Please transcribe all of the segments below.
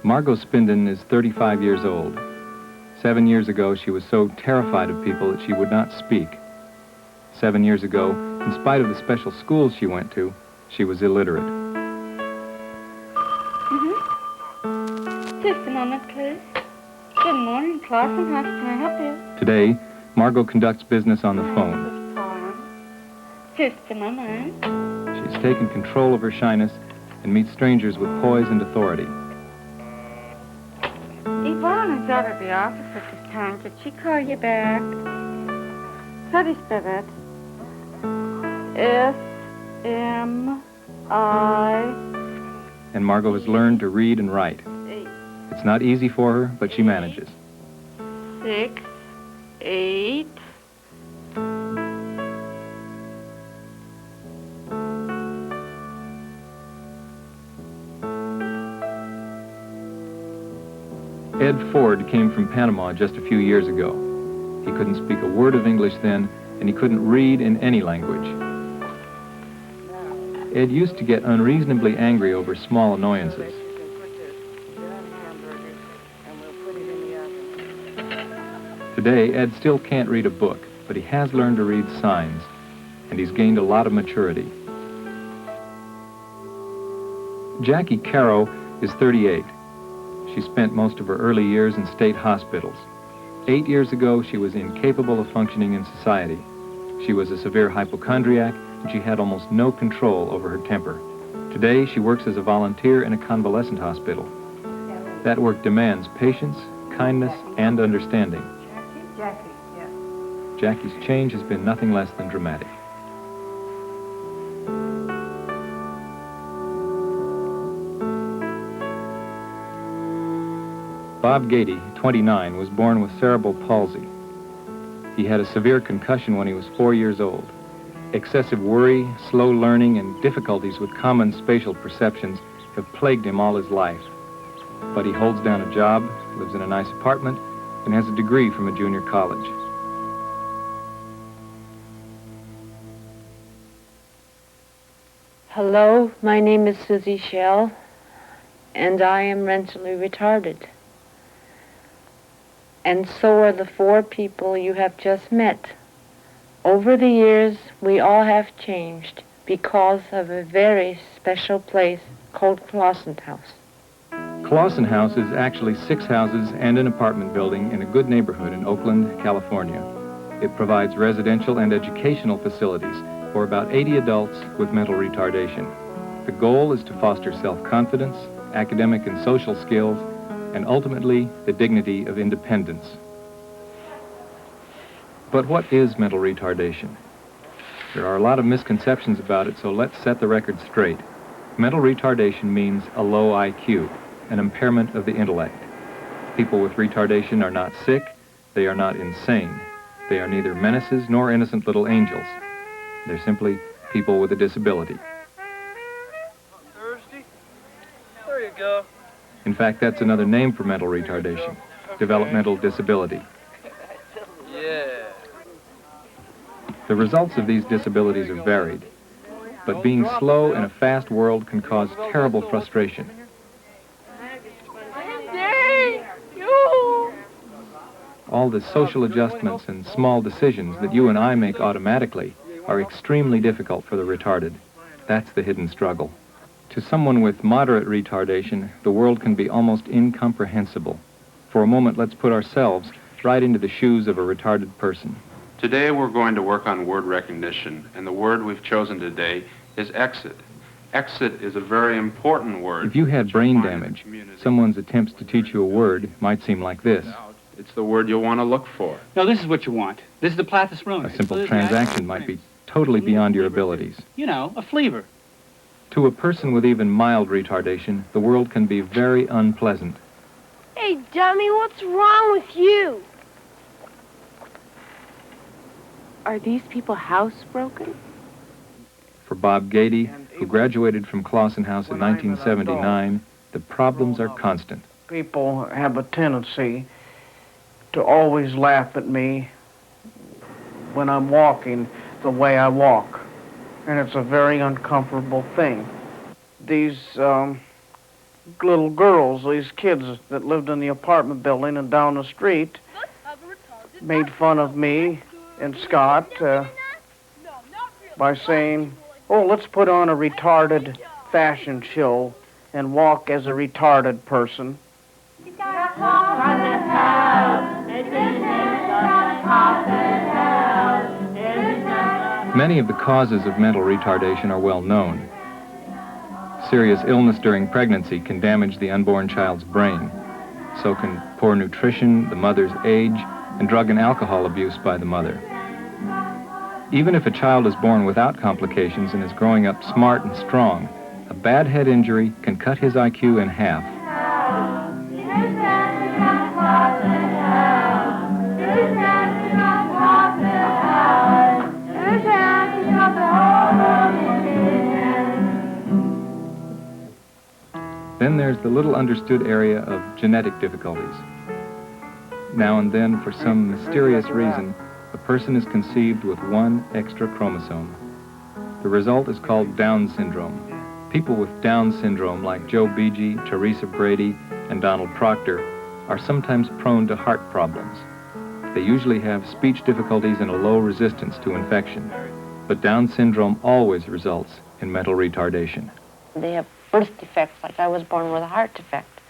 Margot Spinden is 35 years old. 7 years ago, she was so terrified of people that she would not speak. 7 years ago, in spite of the special schools she went to, she was illiterate. Just a moment, please. Good morning, Clausen House. Can I help you? Today, Margot conducts business on the phone. Just a moment. She's taken control of her shyness and meets strangers with poise and authority. Yvonne is out of the office at this time. Could she call you back? How do you spell that? S-M-I... And Margot has learned to read and write. It's not easy for her, but she manages. 6, 8... Ed Ford came from Panama just a few years ago. He couldn't speak a word of English then, and he couldn't read in any language. Ed used to get unreasonably angry over small annoyances. Today, Ed still can't read a book, but he has learned to read signs, and he's gained a lot of maturity. Jackie Caro is 38. She spent most of her early years in state hospitals. 8 years ago, she was incapable of functioning in society. She was a severe hypochondriac, and she had almost no control over her temper. Today, she works as a volunteer in a convalescent hospital. That work demands patience, kindness, and understanding. Jackie's change has been nothing less than dramatic. Bob Gady, 29, was born with cerebral palsy. He had a severe concussion when he was 4 years old. Excessive worry, slow learning, and difficulties with common spatial perceptions have plagued him all his life. But he holds down a job, lives in a nice apartment, and has a degree from a junior college. Hello, my name is Susie Schell, and I am mentally retarded. And so are the 4 people you have just met. Over the years, we all have changed because of a very special place called Clausen House. Clausen House is actually 6 houses and an apartment building in a good neighborhood in Oakland, California. It provides residential and educational facilities for about 80 adults with mental retardation. The goal is to foster self-confidence, academic and social skills, and ultimately, the dignity of independence. But what is mental retardation? There are a lot of misconceptions about it, so let's set the record straight. Mental retardation means a low IQ, an impairment of the intellect. People with retardation are not sick, they are not insane. They are neither menaces nor innocent little angels. They're simply people with a disability. Thursday? There you go. In fact, that's another name for mental retardation, developmental disability. Yeah. The results of these disabilities are varied, but being slow in a fast world can cause terrible frustration. All the social adjustments and small decisions that you and I make automatically are extremely difficult for the retarded. That's the hidden struggle. To someone with moderate retardation, the world can be almost incomprehensible. For a moment, let's put ourselves right into the shoes of a retarded person. Today we're going to work on word recognition, and the word we've chosen today is exit. Exit is a very important word. If you had brain damage, someone's attempts to teach you a word might seem like this. It's the word you'll want to look for. No, this is what you want. This is the Plathis Rune. A simple transaction might be totally beyond your abilities. You know, a fleaver. To a person with even mild retardation, the world can be very unpleasant. Hey, dummy, what's wrong with you? Are these people housebroken? For Bob Gady, who graduated from Clausen House in 1979, the problems are constant. People have a tendency to always laugh at me when I'm walking the way I walk. And it's a very uncomfortable thing. These little girls, these kids that lived in the apartment building and down the street, made fun of me and Scott by saying, oh, let's put on a retarded fashion show and walk as a retarded person. Many of the causes of mental retardation are well known. Serious illness during pregnancy can damage the unborn child's brain. So can poor nutrition, the mother's age, and drug and alcohol abuse by the mother. Even if a child is born without complications and is growing up smart and strong, a bad head injury can cut his IQ in half. Then there's the little understood area of genetic difficulties. Now and then, for some mysterious reason, a person is conceived with one extra chromosome. The result is called Down syndrome. People with Down syndrome, like Joe Beege, Teresa Brady, and Donald Proctor, are sometimes prone to heart problems. They usually have speech difficulties and a low resistance to infection. But Down syndrome always results in mental retardation. They have birth defects, like I was born with a heart defect.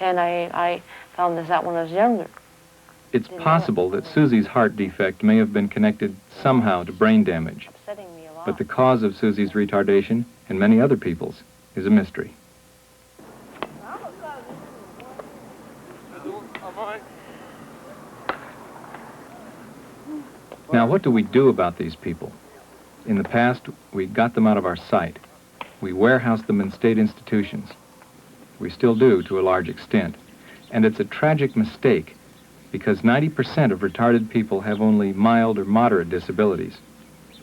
And I found this out when I was younger. It's possible that Susie's heart defect may have been connected somehow to brain damage. But the cause of Susie's retardation, and many other people's, is a mystery. Now, what do we do about these people? In the past, we got them out of our sight. We warehoused them in state institutions. We still do, to a large extent. And it's a tragic mistake, because 90% of retarded people have only mild or moderate disabilities.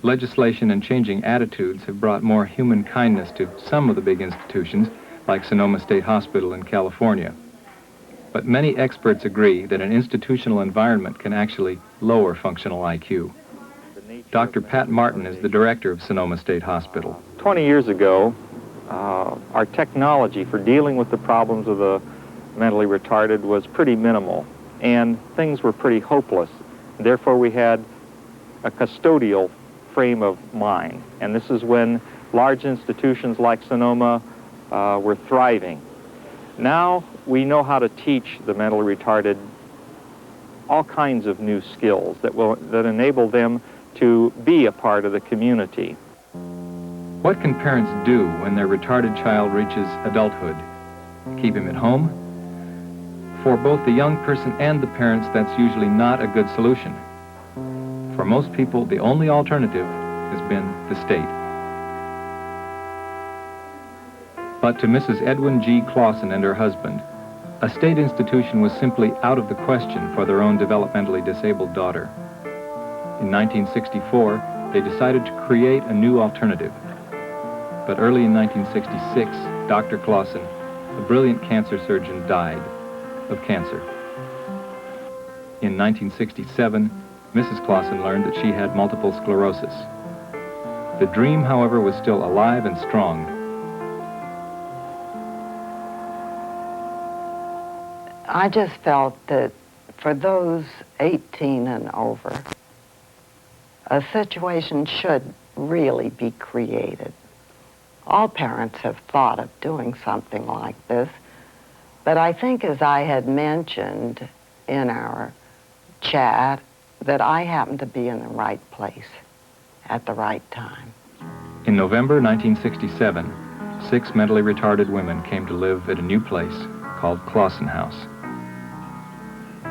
Legislation and changing attitudes have brought more human kindness to some of the big institutions, like Sonoma State Hospital in California. But many experts agree that an institutional environment can actually lower functional IQ. Dr. Pat Martin is the director of Sonoma State Hospital. 20 years ago, our technology for dealing with the problems of the mentally retarded was pretty minimal, and things were pretty hopeless. Therefore, we had a custodial frame of mind, and this is when large institutions like Sonoma were thriving. Now we know how to teach the mentally retarded all kinds of new skills that enable them to be a part of the community. What can parents do when their retarded child reaches adulthood? Keep him at home? For both the young person and the parents, that's usually not a good solution. For most people, the only alternative has been the state. But to Mrs. Edwin G. Clausen and her husband, a state institution was simply out of the question for their own developmentally disabled daughter. In 1964, they decided to create a new alternative. But early in 1966, Dr. Clausen, a brilliant cancer surgeon, died of cancer. In 1967, Mrs. Clausen learned that she had multiple sclerosis. The dream, however, was still alive and strong. I just felt that for those 18 and over, a situation should really be created. All parents have thought of doing something like this, but I think, as I had mentioned in our chat, that I happened to be in the right place at the right time. In November 1967, 6 mentally retarded women came to live at a new place called Clausen House.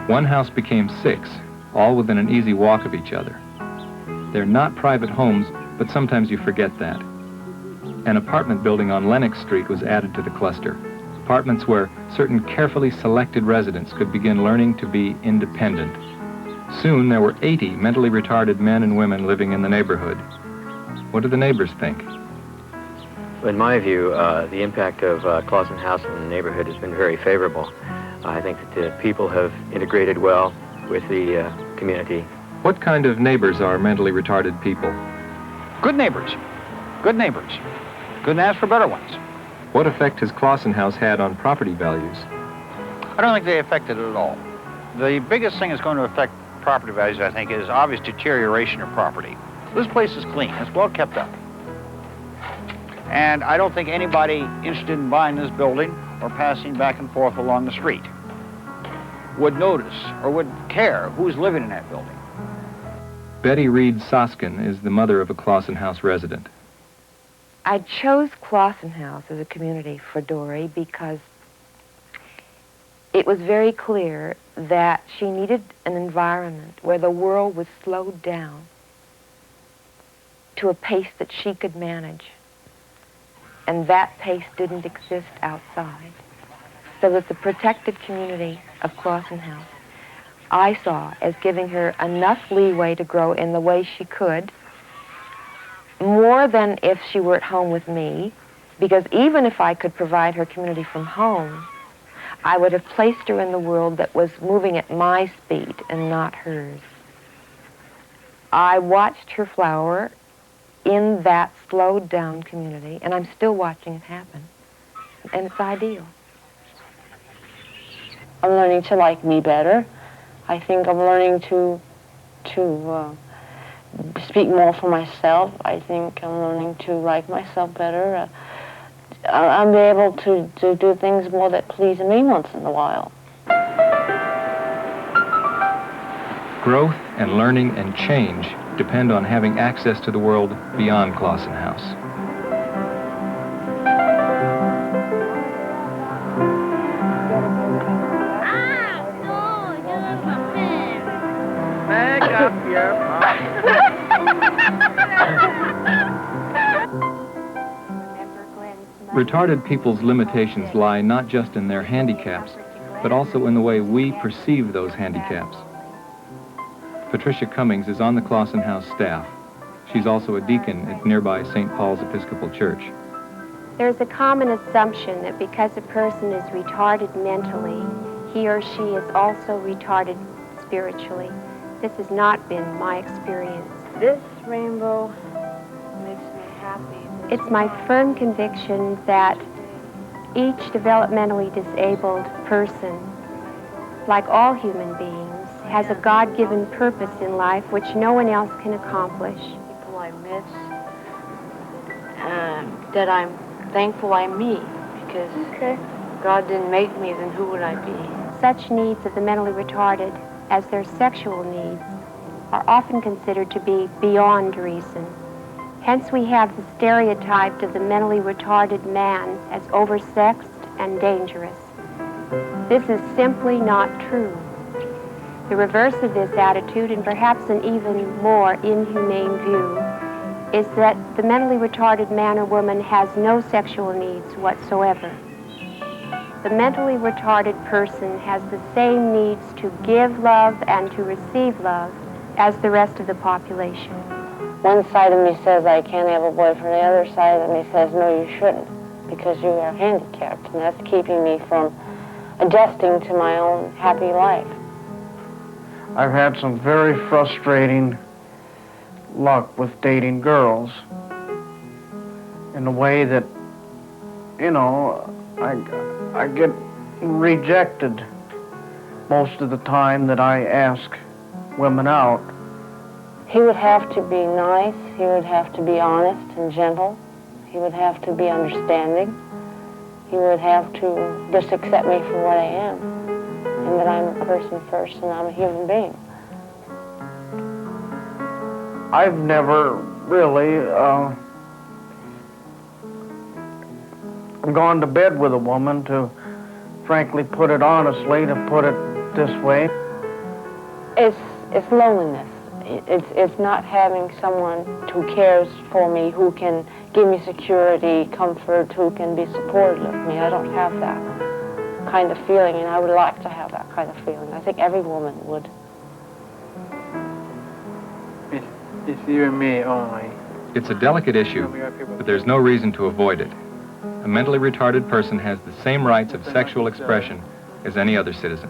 One house became 6, all within an easy walk of each other. They're not private homes, but sometimes you forget that. An apartment building on Lenox Street was added to the cluster. Apartments where certain carefully selected residents could begin learning to be independent. Soon there were 80 mentally retarded men and women living in the neighborhood. What do the neighbors think? In my view, the impact of Clausen House in the neighborhood has been very favorable. I think that the people have integrated well with the community. What kind of neighbors are mentally retarded people? Good neighbors. Good neighbors. Couldn't ask for better ones. What effect has Clausen House had on property values? I don't think they affect it at all. The biggest thing that's going to affect property values, I think, is obvious deterioration of property. This place is clean. It's well kept up. And I don't think anybody interested in buying this building or passing back and forth along the street would notice or would care who's living in that building. Betty Reed Soskin is the mother of a Clausen House resident. I chose Clausen House as a community for Dory because it was very clear that she needed an environment where the world was slowed down to a pace that she could manage. And that pace didn't exist outside. So that the protected community of Clausen House, I saw as giving her enough leeway to grow in the way she could, more than if she were at home with me, because even if I could provide her community from home, I would have placed her in the world that was moving at my speed and not hers. I watched her flower in that slowed down community, and I'm still watching it happen. And it's ideal. I'm learning to like me better. I think I'm learning to speak more for myself. I think I'm learning to like myself better. I'm able to do things more that please me once in a while. Growth and learning and change depend on having access to the world beyond Clausen House. Back up your Retarded people's limitations lie not just in their handicaps, but also in the way we perceive those handicaps. Patricia Cummings is on the Clausen House staff. She's also a deacon at nearby St. Paul's Episcopal Church. There's a common assumption that because a person is retarded mentally, he or she is also retarded spiritually. This has not been my experience. This rainbow makes me happy. It's my firm conviction that each developmentally disabled person, like all human beings, has a God-given purpose in life which no one else can accomplish. People I miss, that I'm thankful I'm me, because God didn't make me, then who would I be? Such needs of the mentally retarded as their sexual needs are often considered to be beyond reason. Hence we have the stereotype of the mentally retarded man as oversexed and dangerous. This is simply not true. The reverse of this attitude, and perhaps an even more inhumane view, is that the mentally retarded man or woman has no sexual needs whatsoever. The mentally retarded person has the same needs to give love and to receive love as the rest of the population. One side of me says I can't have a boyfriend, the other side of me says no, you shouldn't, because you are handicapped, and that's keeping me from adjusting to my own happy life. I've had some very frustrating luck with dating girls in the way that, you know, I get rejected most of the time that I ask women out. He would have to be nice, he would have to be honest and gentle, he would have to be understanding, he would have to just accept me for what I am, and that I'm a person first and I'm a human being. I've never really gone to bed with a woman, to frankly put it honestly, to put it this way. It's loneliness. It's not having someone who cares for me, who can give me security, comfort, who can be supportive of me. I don't have that kind of feeling, and I would like to have that kind of feeling. I think every woman would. It's you and me only. It's a delicate issue, but there's no reason to avoid it. A mentally retarded person has the same rights of sexual expression as any other citizen.